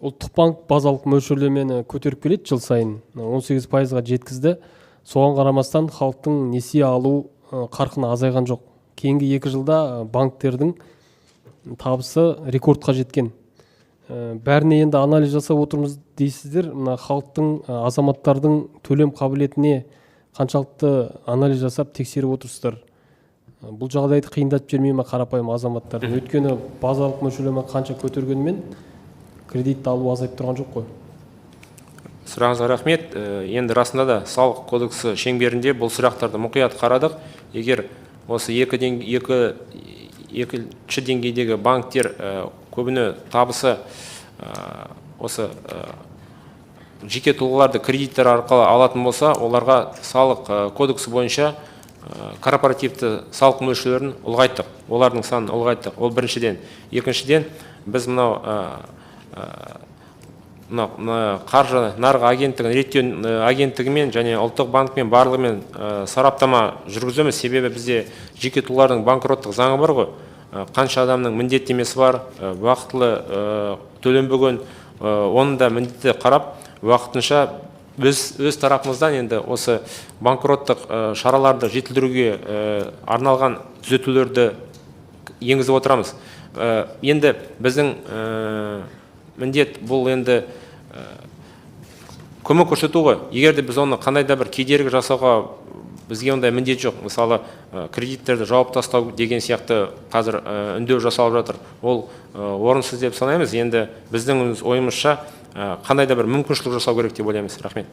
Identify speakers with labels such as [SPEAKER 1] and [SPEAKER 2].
[SPEAKER 1] Ұлттық банк базалық мөлшерлемені көтеріп келеді жыл сайын 18%-ға жеткізді. Соған қарамастан халықтың несие алу қарқыны азайған жоқ. Кейінгі 2 жылда банктердің табысы рекордқа жеткен. Бәріне енді анализ жасап отырмыз дейсіздер. Мына халықтың, азаматтардың төлем қабілетіне қаншалықты анализ жасап тексеріп отырсыздар. Бұл жағдайды қиындатып жібермей ме қарапайым азаматтардың? Өйткені базалық мөлшерлеме қанша көтергенмен кредитті алу азайып тұрған жоқ қой.
[SPEAKER 2] Сұрағыңызға рахмет. Енді расында да салық кодексі шеңберінде бұл сұрақтарды мұқият қарадық. Егер осы екінші деңгейдегі банктер көбіне табысы осы жеке тұлғаларды кредиттер арқылы алатын болса, оларға салық кодексі бойынша корпоративті салық мөлшерлерін ұлғайттық. Олардың санын ұлғайттық. Ол біріншіден. Екіншіден, біз мынау қаржы нарығы агенттігін реттеу агенттігімен және ұлттық банкмен барлығымен сараптама жүргіземіз. Себебі бізде жеке тұлғалардың банкроттық заңы бар ғой. Қанша адамның міндеттемесі бар, уақытылы төленбеген, оның да міндетті қарап, уақытынша өз тарапымыздан енді осы банкроттық шараларды жетілдіруге арналған түзетулерді енгізіп отырамыз. Енді біздің міндет бұл енді көмек көрсету ғой. Егер де біз оны қандай да бір кедергі жасауға бізге ондай міндет жоқ. Мысалы, кредиттерді жауып тастау деген сияқты қазір үндеу жасалып жатыр. Ол орынсыз деп санаймыз. Енді біздің ойымызша қандай да бір мүмкіншілік жасау керек деп ойлаймыз. Рахмет.